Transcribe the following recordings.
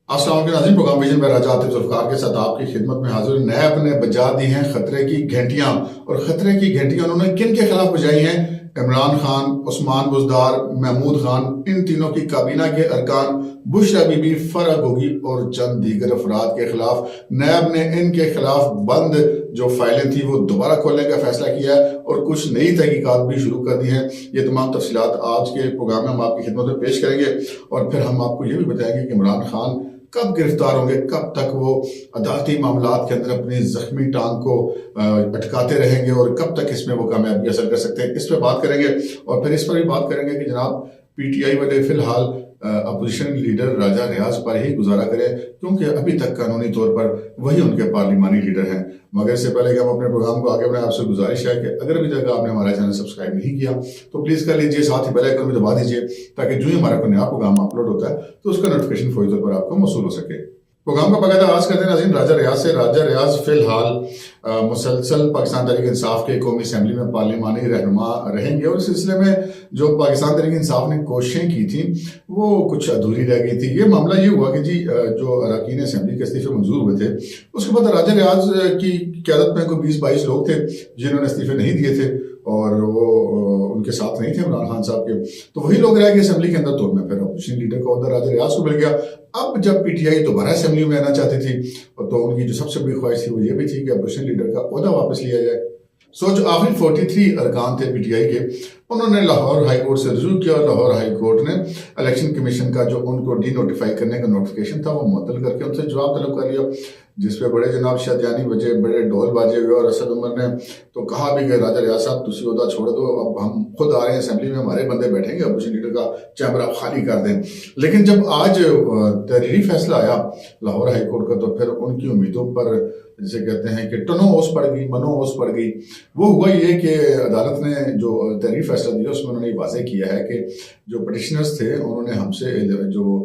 السلام علیکم ناظرین، پروگرام ویژن میں راجہ عاطف ذوالفقار کے ساتھ آپ کی خدمت میں حاضر. نیب نے بجا دی ہیں خطرے کی گھنٹیاں، اور خطرے کی گھنٹیاں انہوں نے کن کے خلاف بجائی ہیں؟ عمران خان، عثمان بزدار، محمود خان، ان تینوں کی کابینہ کے ارکان، بشرا بی بی، فرح گوگی اور چند دیگر افراد کے خلاف نیب نے ان کے خلاف بند جو فائلیں تھی وہ دوبارہ کھولنے کا فیصلہ کیا ہے اور کچھ نئی تحقیقات بھی شروع کر دی ہیں. یہ تمام تفصیلات آج کے پروگرام میں ہم آپ کی خدمت میں پیش کریں گے، اور پھر ہم آپ کو یہ بھی بتائیں گے کہ عمران خان کب گرفتار ہوں گے، کب تک وہ عدالتی معاملات کے اندر اپنی زخمی ٹانگ کو اٹکاتے رہیں گے، اور کب تک اس میں وہ کامیابی حاصل کر سکتے ہیں. اس پہ بات کریں گے، اور پھر اس پر بھی بات کریں گے کہ جناب پی ٹی آئی والے فی الحال اپوزیشن لیڈر راجہ ریاض پر ہی گزارا کرے، کیونکہ ابھی تک قانونی طور پر وہی ان کے پارلیمانی لیڈر ہیں. مگر اس سے پہلے کہ ہم اپنے پروگرام کو آگے بڑھائیں، آپ سے گزارش ہے کہ اگر ابھی تک آپ نے ہمارا چینل سبسکرائب نہیں کیا تو پلیز کر لیجئے، ساتھ ہی بیل آئیکن بھی دبا دیجئے تاکہ جو ہی ہمارا کوئی نیا پروگرام اپلوڈ ہوتا ہے تو اس کا نوٹیفیکیشن فوری طور پر آپ کو موصول ہو سکے. پروگرام کا باقاعدہ آغاز کرتے ہیں ناظرین راجہ ریاض سے. راجہ ریاض فی الحال مسلسل پاکستان تحریک انصاف کے قومی اسمبلی میں پارلیمانی رہنما رہیں گے، اور اس سلسلے میں جو پاکستان تحریک انصاف نے کوششیں کی تھیں وہ کچھ ادھوری رہ گئی تھی. یہ معاملہ یہ ہوا کہ جو اراکین اسمبلی کے استعفے منظور ہوئے تھے، اس کے بعد راجہ ریاض کی قیادت میں کوئی 20-22 لوگ تھے جنہوں نے استعفے نہیں دیے تھے، اور وہ ان کے ساتھ نہیں تھے عمران خان صاحب کے. تو وہی لوگ رہ گئے اسمبلی کے اندر، تو میں پھر اپوزیشن لیڈر کا عہدہ راجہ ریاض کو مل گیا. اب جب پی ٹی آئی دوبارہ اسمبلی میں آنا چاہتی تھی تو ان کی جو سب سے بڑی خواہش تھی وہ یہ بھی تھی کہ اپوزیشن لیڈر کا عہدہ واپس لیا جائے. جو آخری 43 ارکان تھے پی ٹی آئی کے، انہوں نے لاہور ہائی کورٹ سے رجوع کیا، اور لاہور ہائی کورٹ نے الیکشن کمیشن کا جو ان کو ڈی نوٹیفائی کرنے کا نوٹیفیکیشن تھا وہ معطل کر کے ان سے جواب طلب کر لیا، جس پہ بڑے جناب شادیانی بجے، بڑے ڈھول باجے ہوئے، اور اسد عمر نے تو کہا بھی کہ راجہ ریاض صاحب تسی عہدہ چھوڑ دو، اب ہم خود آ رہے ہیں اسمبلی میں، ہمارے بندے بیٹھیں گے، اپوزیشن لیڈر کا چیمبر آپ خالی کر دیں. لیکن جب آج تحریری فیصلہ آیا لاہور ہائی کورٹ کا تو پھر ان کی امیدوں پر جسے کہتے ہیں کہ ٹنو اوس پڑ گئی، منو اوس پڑ گئی. وہ ہوا یہ کہ عدالت نے جو تحریری فیصلہ دیا اس میں انہوں نے واضح کیا ہے کہ جو پٹیشنرز تھے انہوں نے ہم سے جو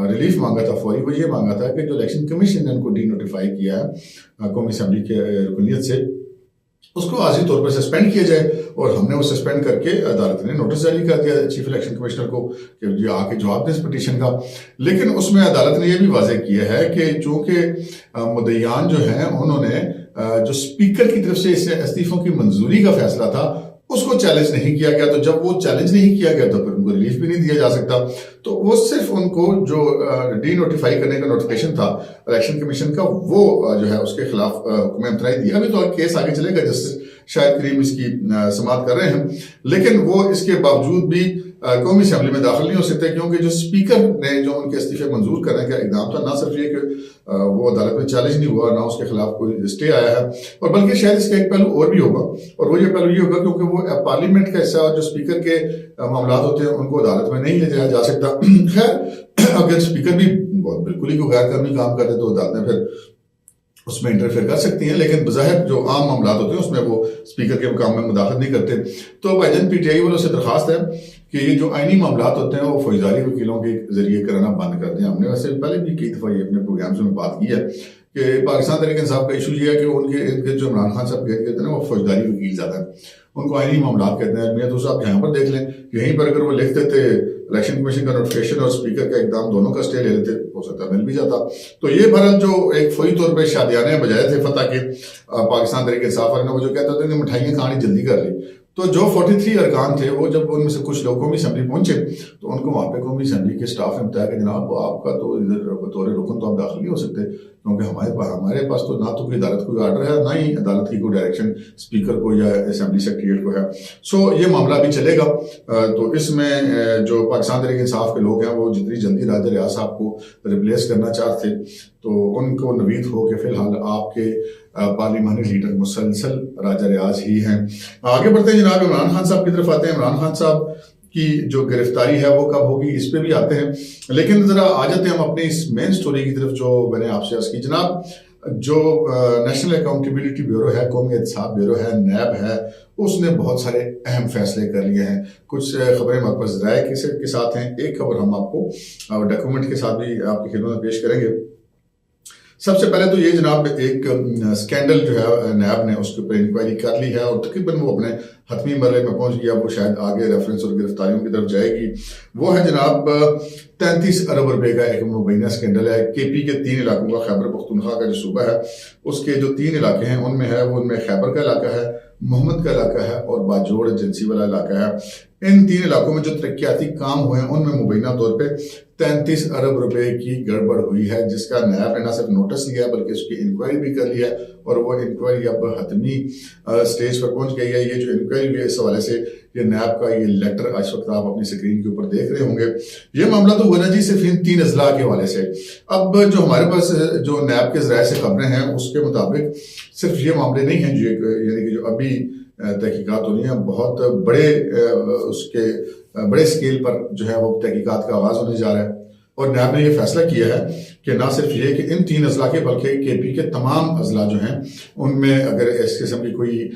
ریلیف مانگا تھا فوری، وہ یہ مانگا تھا کہ جو الیکشن کمیشن نے ان کو ڈی نوٹیفائی کیا ہے قومی اسمبلی کے رکنیت سے، اس کو عارضی طور پر سسپینڈ کیا جائے. اور ہم نے وہ سسپینڈ کر کے عدالت نے نوٹس جاری کر دیا چیف الیکشن کمشنر کو کہ یہ آ کے جواب دیں اس پٹیشن کا. لیکن اس میں عدالت نے یہ بھی واضح کیا ہے کہ چونکہ مدعیان جو ہیں انہوں نے جو اسپیکر کی طرف سے اس استعفوں کی منظوری کا فیصلہ تھا اس کو چیلنج نہیں کیا گیا، تو جب وہ چیلنج نہیں کیا گیا تو پھر ان کو ریلیف بھی نہیں دیا جا سکتا. تو وہ صرف ان کو جو ڈی نوٹیفائی کرنے کا نوٹیفیکیشن تھا الیکشن کمیشن کا، وہ جو ہے اس کے خلاف حکم امتناعی دیا. ابھی تو کیس آگے چلے گا، جسٹس شاہد کریم اس کی سماعت کر رہے ہیں، لیکن وہ اس کے باوجود بھی قومی اسمبلی میں داخل نہیں ہو سکتے، کیونکہ جو اسپیکر نے جو ان کے استعفے منظور کرنے کا اقدام تھا، نہ صرف یہ کہ وہ عدالت میں چیلنج نہیں ہوا، نہ اس کے خلاف کوئی اسٹے آیا ہے، اور بلکہ شاید اس کا ایک پہلو اور بھی ہوگا، اور وہ یہ پہلو یہ ہوگا کیونکہ وہ پارلیمنٹ کا حصہ جو اسپیکر کے معاملات ہوتے ہیں ان کو عدالت میں نہیں لے جایا جا سکتا. خیر، اگر اسپیکر بھی بالکل ہی کوئی غیر قانونی کام کرتے تو عدالتیں پھر اس میں انٹرفیئر کر سکتی ہیں، لیکن بظاہر جو عام معاملات ہوتے ہیں اس میں وہ اسپیکر کے مقام میں مداخلت نہیں کرتے. تو بھائی جان پی ٹی آئی والوں سے درخواست ہے کہ یہ جو آئینی معاملات ہوتے ہیں وہ فوجداری وکیلوں کے ذریعے کرانا بند کر دیں. ہم نے ویسے پہلے بھی کئی دفعہ یہ اپنے پروگرامز میں بات کی ہے کہ پاکستان تحریک انصاف کا ایشو یہ ہے کہ ان کے جو عمران خان صاحب کہتے ہیں وہ فوجداری وکیل زیادہ ہیں، ان کو آئینی معاملات کہتے ہیں. میں تو صاحب یہاں پر دیکھ لیں، یہیں پر اگر وہ لکھ دیتے الیکشن کمیشن کا نوٹیفیکیشن اور اسپیکر کا اقدام دونوں کا اسٹے لے لیتے، ہو سکتا مل بھی جاتا. تو یہ بہرحال جو ایک فوری طور پہ شادیانے بجائے تھے فتح کے پاکستان تحریک انصاف والے نے، وہ جو کہتا تھا کہ مٹھائیاں کھانی جلدی کر لی. تو جو 43 ارکان تھے وہ جب ان میں سے کچھ لوگ قومی اسمبلی پہنچے تو ان کو وہاں پہ قومی اسمبلی کے اسٹاف نے بتایا کہ جناب آپ کا تو ادھر بطور رکن تو آپ داخل نہیں ہو سکتے، کیونکہ ہمارے پاس تو نہ تو کوئی عدالت کوئی آرڈر ہے، نہ ہی عدالت کی کوئی ڈائریکشن اسپیکر کو یا اسمبلی سیکریٹریٹ کو ہے. یہ معاملہ بھی چلے گا. تو اس میں جو پاکستان تحریک انصاف کے لوگ ہیں وہ جتنی جلدی راجہ ریاض صاحب کو ریپلیس کرنا چاہتے تو ان کو نوید ہو کہ فی الحال آپ کے پارلیمانی لیڈر مسلسل راجہ ریاض ہی ہیں. آگے بڑھتے ہیں جناب، عمران خان صاحب کی طرف آتے ہیں. عمران خان صاحب کی جو گرفتاری ہے وہ کب ہوگی اس پہ بھی آتے ہیں، لیکن ذرا آ جاتے ہیں ہم اپنی اس مین سٹوری کی طرف جو میں نے آپ سے عرض کی. جناب جو نیشنل اکاؤنٹیبلٹی بیورو ہے، قومی احتساب بیورو ہے، نیب ہے، اس نے بہت سارے اہم فیصلے کر لیے ہیں. کچھ خبریں ہمارے پاس ذرائع کے ساتھ ہیں، ایک خبر ہم آپ کو ڈاکومنٹ کے ساتھ بھی آپ کی خدمت میں پیش کریں گے. سب سے پہلے تو یہ جناب ایک سکینڈل جو ہے نیب نے اس کے اوپر انکوائری کر لی ہے، اور تقریباً وہ اپنے حتمی مرحلے میں پہنچ گیا، وہ شاید آگے ریفرنس اور گرفتاریوں کی طرف جائے گی. وہ ہے جناب 33 ارب روپے کا ایک مبینہ اسکینڈل ہے. کے پی کے 3 علاقوں کا، خیبر پختونخوا کا جو صوبہ ہے اس کے جو 3 علاقے ہیں ان میں ہے، وہ ان میں خیبر کا علاقہ ہے، محمد کا علاقہ ہے اور باجوڑ ایجنسی والا علاقہ ہے. ان 3 علاقوں میں جو ترقیاتی کام ہوئے ہیں ان میں مبینہ طور پہ 33 ارب روپے کی گڑبڑ ہوئی ہے، جس کا نیب نے نہ صرف نوٹس لیا بلکہ اس کی انکوائری بھی کر لی ہے، اور وہ انکوائری اب حتمی سٹیج پر پہنچ گئی ہے. یہ جو انکوائری ہوئی ہے اس حوالے سے یہ نیب کا یہ لیٹر اس وقت آپ اپنی سکرین کے اوپر دیکھ رہے ہوں گے. یہ معاملہ تو ہوا نا جی صرف ان 3 اضلاع کے حوالے سے. اب جو ہمارے پاس جو نیب کے ذرائع سے خبریں ہیں اس کے مطابق صرف یہ معاملے نہیں ہیں یعنی کہ جو ابھی تحقیقات ہو رہی ہیں، بہت بڑے اس کے بڑے سکیل پر جو ہے وہ تحقیقات کا آغاز ہونے جا رہا ہے. اور نیب نے یہ فیصلہ کیا ہے کہ نہ صرف یہ کہ ان 3 اضلاع کے بلکہ کے پی کے تمام اضلاع جو ہیں ان میں اگر اس قسم کی کوئی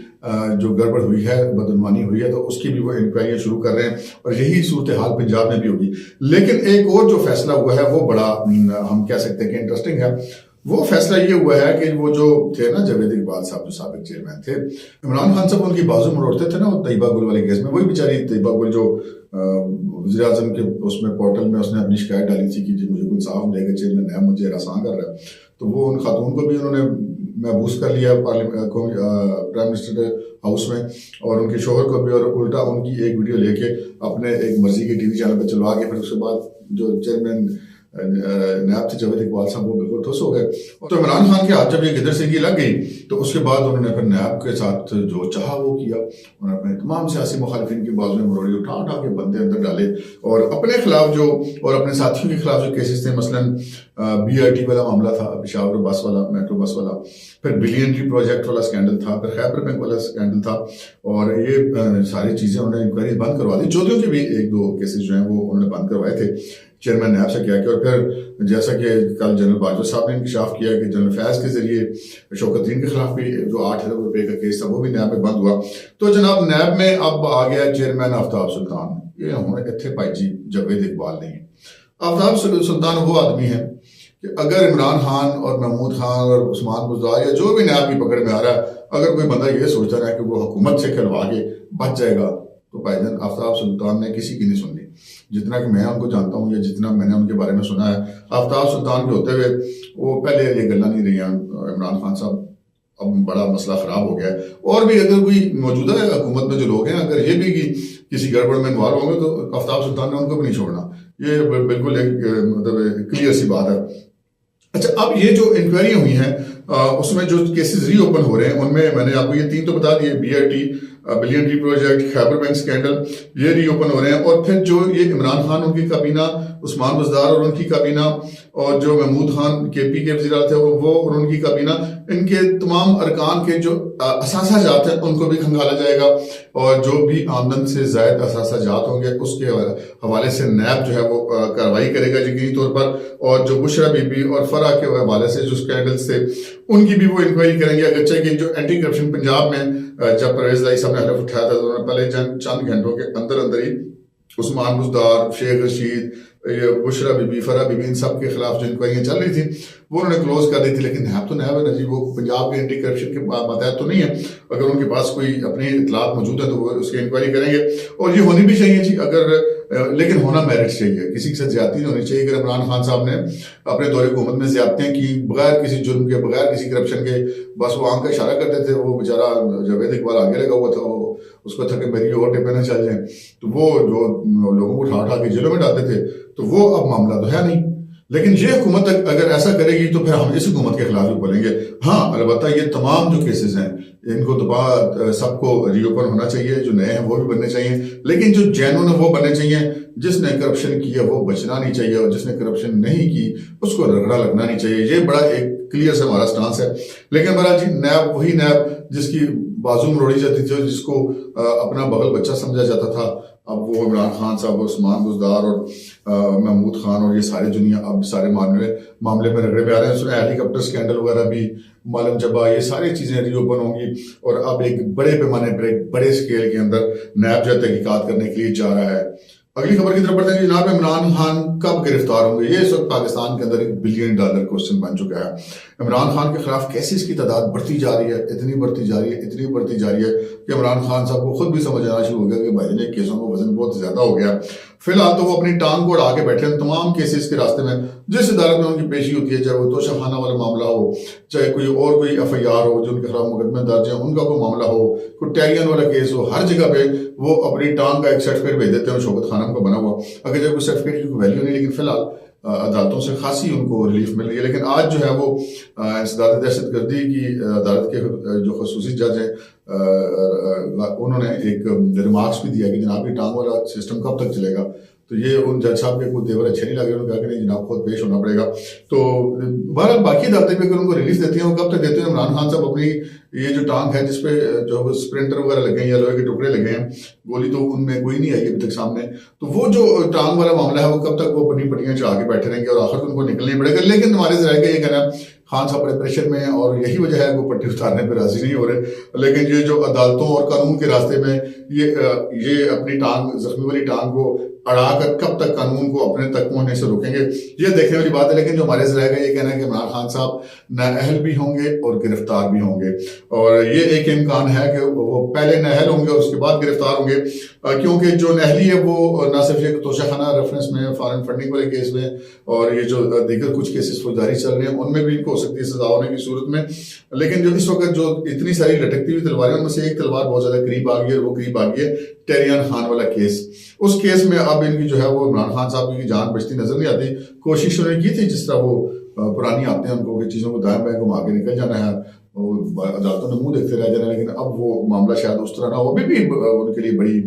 جو گڑبڑ ہوئی ہے، بدعنوانی ہوئی ہے، تو اس کی بھی وہ انکوائریاں شروع کر رہے ہیں، اور یہی صورتحال پنجاب میں بھی ہوگی. لیکن ایک اور جو فیصلہ ہوا ہے وہ بڑا ہم کہہ سکتے ہیں کہ انٹرسٹنگ ہے. وہ فیصلہ یہ ہوا ہے کہ وہ جو تھے نا جاوید اقبال صاحب جو سابق چیئرمین تھے، عمران خان صاحب ان کی بازو مروڑتے تھے نا وہ طیبہ گل والے کیس میں. وہی بیچاری طیبہ گل جو وزیر اعظم کے اس میں پورٹل میں اس نے اپنی شکایت ڈالی تھی کہ جی مجھے انصاف ملے گا، چیئرمین نیب مجھے ہراساں کر رہا ہے، تو وہ ان خاتون کو بھی انہوں نے محبوس کر لیا پرائم منسٹر ہاؤس میں، اور ان کے شوہر کو بھی، اور الٹا ان کی ایک ویڈیو لے کے اپنے ایک مرضی کے ٹی وی چینل پہ چلوا کے پھر اس کے بعد جو چیئرمین نیب تھے جاوید اقبال صاحب وہ بالکل ٹھوس ہو گئے. تو عمران خان کے ہاتھ جب یہ گدر سنگھی لگ گئی تو اس کے بعد انہوں نے پھر نیب کے ساتھ جو چاہا وہ کیا. انہوں نے اپنے تمام سیاسی مخالفین کی بازویں مروڑی، اٹھا کے بندے اندر ڈالے، اور اپنے خلاف جو اور اپنے ساتھیوں کے خلاف جو کیسز تھے، مثلاً بی آئی ٹی والا معاملہ تھا، پشاور بس والا، میٹرو بس والا، پھر بلینٹری پروجیکٹ والا اسکینڈل تھا، پھر خیبر بینک والا اسکینڈل تھا، اور یہ ساری چیزیں انہوں نے انکوائری بند کروا دی. چودھریوں کے بھی 1-2 کیسز جو ہیں وہ انہوں نے بند کروائے تھے چیئرمین نیب سے کیا کہ. اور پھر جیسا کہ کل جنرل باجوہ صاحب نے انکشاف کیا کہ جنرل فیض کے ذریعے شوکت دین کے خلاف بھی جو 8 ارب روپے کا کیس تھا وہ بھی نیب میں بند ہوا. تو جناب نیب میں اب آ گیا چیئرمین آفتاب سلطان. یہ ہوں اتنے بھائی جی جاوید اقبال نہیں ہے. آفتاب سلطان وہ آدمی ہے کہ اگر عمران خان اور محمود خان اور عثمان بزدار یا جو بھی نیب کی پکڑ میں آ رہا ہے، اگر کوئی بندہ یہ سوچتا رہا کہ وہ حکومت سے کھلوا کے بچ جائے گا، تو بھائی جان آفتاب سلطان نے کسی کی نہیں سننی. جتنا کہ میں ان کو جانتا ہوں یا جتنا میں نے ان کے بارے میں سنا ہے، آفتاب سلطان کے ہوتے ہوئے وہ پہلے یہ گلا نہیں رہی ہیں. عمران خان صاحب اب بڑا مسئلہ خراب ہو گیا ہے، اور بھی اگر کوئی موجودہ حکومت میں جو لوگ ہیں اگر یہ بھی کسی گڑبڑ میں انوالو ہوں گے تو آفتاب سلطان نے ان کو بھی نہیں چھوڑنا. یہ بالکل ایک مطلب کلیئر سی بات ہے. اچھا، اب یہ جو انکوائریاں ہوئی ہیں اس میں جو کیسز ری اوپن ہو رہے ہیں ان میں نے آپ کو یہ 3 تو بتا دیے، B I T, billion tree project, Khyber bank scandal, یہ ری اوپن ہو رہے ہیں. اور پھر جو یہ عمران خان ان کی کابینہ، عثمان بزدار اور ان کی کابینہ، اور جو محمود خان کے پی کے وزیر تھے وہ اور ان کی کابینہ، ان کے تمام ارکان کے جو اثاثہ جات ہیں ان کو بھی کھنگالا جائے گا، اور جو بھی آمدن سے زائد اثاثہ جات ہوں گے اس کے حوالے سے نیب جو ہے وہ کارروائی کرے گا یقینی طور پر. اور جو بشرا بی بی اور فرح کے حوالے سے جو اسکینڈلز تھے ان کی بھی وہ انکوائری کریں گے. اگرچہ کہ جو اینٹی کرپشن پنجاب میں جب پرویز لائی صاحب نے حلف اٹھایا تھا تو انہوں نے پہلے چند گھنٹوں کے اندر ہی عثمان بزدار، شیخ رشید، بشرا بی بی، فرح بی بی، ان سب کے خلاف جو انکوائریاں چل رہی تھیں وہ انہوں نے کلوز کر دی تھی. لیکن نیب تو نیب ہے نا جی، وہ پنجاب کے اینٹی کرپشن کے ماتحت تو نہیں ہے. اگر ان کے پاس کوئی اپنی اطلاعات موجود ہیں تو وہ اس کی انکوائری کریں گے، اور یہ ہونی بھی چاہیے جی. لیکن ہونا میرٹ چاہیے، کسی کے ساتھ زیادتی نہیں ہونی چاہیے. اگر عمران خان صاحب نے اپنے دور حکومت میں زیادتیاں کی بغیر کسی جرم کے، بغیر کسی کرپشن کے، بس وہ آنکھ کا اشارہ کرتے تھے، وہ بیچارہ جاوید اقبال آگے لگا ہوا تھا، وہ اس کو تھا کہ میری اور ٹپیں نہ چل جائیں، تو وہ جو لوگوں کو اٹھا کے جیلوں میں ڈالتے تھے، تو وہ اب معاملہ تو ہے نہیں. لیکن یہ حکومت اگر ایسا کرے گی تو پھر ہم اس حکومت کے خلاف بھی بولیں گے. ہاں البتہ یہ تمام جو کیسز ہیں ان کو دوبارہ سب کو ری اوپن ہونا چاہیے، جو نئے ہیں وہ بھی بننے چاہیے، لیکن جو جینون ہیں وہ بننے چاہیے. جس نے کرپشن کی ہے وہ بچنا نہیں چاہیے، اور جس نے کرپشن نہیں کی اس کو رگڑا لگنا نہیں چاہیے. یہ بڑا ایک کلیئر سے ہمارا سٹانس ہے. لیکن بہرحال جی نیب وہی نیب جس کی بازو مروڑی جاتی تھی، جس کو اپنا بغل بچہ سمجھا جاتا تھا، اب وہ عمران خان صاحب، عثمان بزدار اور محمود خان اور یہ ساری دنیا اب سارے معاملے میں رگڑے میں آ رہے ہیں. اس میں ہیلی کاپٹر اسکینڈل وغیرہ بھی، معلوم جبا، یہ ساری چیزیں ری اوپن ہوں گی، اور اب ایک بڑے پیمانے پر، ایک بڑے اسکیل کے اندر نیب جو تحقیقات کرنے کے لیے جا رہا ہے. اگلی خبر کی طرف بڑھتے ہیں جناب. عمران خان کب گرفتار ہوں گے؟ یہ اس وقت پاکستان کے اندر $1 بلین کوشچن بن چکا ہے. عمران خان کے خلاف کیسز کی تعداد بڑھتی جا رہی ہے، اتنی بڑھتی جا رہی ہے کہ عمران خان صاحب کو خود بھی سمجھ آنا شروع ہو گیا کہ بھائی نے کیسوں کا وزن بہت زیادہ ہو گیا. فی الحال تو وہ اپنی ٹانگ کو اڑا کے بیٹھے ہیں تمام کیسز کے راستے میں. جس عدالت میں ان کی پیشی ہوتی ہے، چاہے وہ توشہ خانہ والا معاملہ ہو، چاہے کوئی FIR ہو جو ان کے خلاف مقدمے درج ہیں ان کا کوئی معاملہ ہو، کوئی ٹیرین والا کیس ہو، ہر جگہ پہ وہ اپنی ٹانگ کا ایک سرٹیفکیٹ بھیج دیتے ہیں شوکت خانم کا بنا ہوا. اگر جب کوئی سرٹیفکیٹ کی کوئی ویلیو نہیں، لیکن فی الحال عدالتوں سے خاصی ان کو ریلیف مل رہی ہے. لیکن آج جو ہے وہ انسداد دہشت گردی کی عدالت کے جو خصوصی جج ہیں انہوں نے ایک ریمارکس بھی دیا کہ جناب یہ ٹانگ والا سسٹم کب تک چلے گا. تو یہ ان جج صاحب کے کوئی تیور اچھے نہیں لگے. انہوں نے کہا کہ نہیں جناب خود پیش ہونا پڑے گا. تو بہرحال باقی عدالتیں بھی اگر ان کو ریلیف دیتی ہیں وہ کب تک دیتے ہیں؟ عمران خان صاحب اپنی یہ جو ٹانگ ہے جس پہ جو اسپرنٹر وغیرہ لگے ہیں یا لوہے کے ٹکڑے لگے ہیں، گولی تو ان میں کوئی نہیں آئی ابھی تک سامنے. تو وہ جو ٹانگ والا معاملہ ہے وہ کب تک وہ اپنی پٹیاں چڑھا کے بیٹھے رہیں گے اور آخر ان کو نکلنا پڑے گا. لیکن ہمارے ذرائع کا یہ کہنا ہے خان صاحب بڑے پریشر میں ہیں اور یہی وجہ ہے وہ پٹی اتارنے پہ راضی نہیں ہو رہے. لیکن یہ جو عدالتوں اور قانون کے راستے میں یہ اپنی ٹانگ، زخمی والی ٹانگ کو اڑا کر کب تک قانون کو اپنے تک پہنچنے سے روکیں گے، یہ دیکھنے والی بات ہے. لیکن جو ہمارے ذرائع کا یہ کہنا ہے کہ عمران خان صاحب نااہل بھی ہوں گے اور گرفتار بھی ہوں گے. اور یہ ایک امکان ہے کہ وہ پہلے نااہل ہوں گے اور اس کے بعد گرفتار ہوں گے، کیونکہ جو نااہلی ہے وہ نہ صرف یہ توشہ خانہ ریفرنس میں، فارن فنڈنگ والے کیس میں اور یہ جو دیگر کچھ کیسز فوجداری چل رہے ہیں ان میں بھی ان کو ہو سکتی ہے سزا ہونے کی صورت میں. لیکن جو اس وقت جو اتنی ساری لٹکتی ہوئی تلواریں ان میں سے ایک تلوار بہت زیادہ قریب آ گئی ہے اور وہ قریب آ گئی ہے ٹیریان خان والا کیس. اس کیس میں اب ان کی جو ہے وہ عمران خان صاحب کی جان بچتی نظر نہیں آتی. کوشش انہوں نے کی تھی جس طرح وہ پرانی آتے ہیں ان کو کہ چیزوں کو دائیں بائیں گھما کے نکل جانا ہے، عدالتوں نے منہ دیکھتے رہ جانا. لیکن اب وہ معاملہ شاید اس طرح نہ ہو. ابھی بھی ان کے لیے بڑی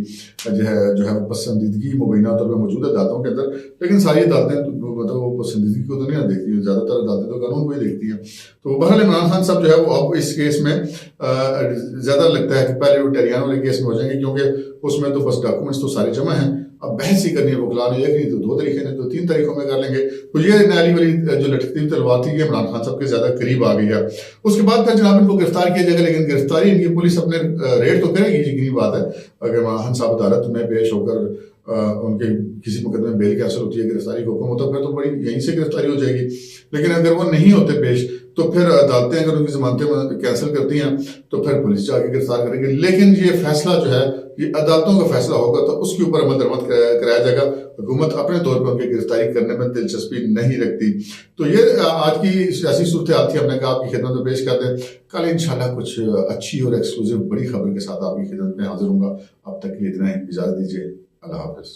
جو ہے پسندیدگی مبینہ طور پہ موجود ہے عدالتوں کے اندر. لیکن ساری عدالتیں مطلب وہ پسندیدگی کو تو نہیں دیکھتی، زیادہ تر عدالتیں تو قانون کو ہی دیکھتی ہیں. تو بہرحال عمران خان صاحب جو ہے وہ اب اس کیس میں زیادہ لگتا ہے کہ پہلے وہ ٹیریان والے کیس میں ہو جائیں گے، کیونکہ اس میں تو بس ڈاکومنٹس تو سارے جمع ہیں. اب بحث ہی کرنی ہے وکلا نے، ایک نہیں تو 2 طریقے نے، تو 3 طریقوں میں کر لیں گے. تو یہ نالی والی جو لٹکتی ہوئی تلوار تھی یہ عمران خان صاحب کے زیادہ قریب آ گئی ہے. اس کے بعد پھر جناب ان کو گرفتار کیا جائے گا. لیکن گرفتاری ان کی پولیس اپنے ریڈ تو کرے گی، یقینی بات ہے. اگر عمران خان صاحب عدالت میں پیش ہو کر ان کے کسی مقدمے میں بیل کینسل ہوتی ہے، گرفتاری کا حکم ہوتا ہے، پھر تو بڑی یہیں سے گرفتاری ہو جائے گی. لیکن اگر وہ نہیں ہوتے پیش تو پھر عدالتیں اگر ان کی ضمانتیں کینسل کرتی ہیں تو پھر پولیس جا کے گرفتار کرے گی. لیکن یہ فیصلہ جو ہے یہ عدالتوں کا فیصلہ ہوگا تو اس کے اوپر عمل درآمد کرایا جائے گا. حکومت اپنے طور پر ان کی گرفتاری کرنے میں دلچسپی نہیں رکھتی. تو یہ آج کی سیاسی صورتحال تھی، ہم نے کہا آپ کی خدمت میں پیش کر دیں. کل انشاءاللہ کچھ اچھی اور ایکسکلوزیو بڑی خبر کے ساتھ آپ کی خدمت میں حاضر ہوں گا. اب تک کے لیے اتنا ہی، اجازت دیجیے. اللہ حافظ.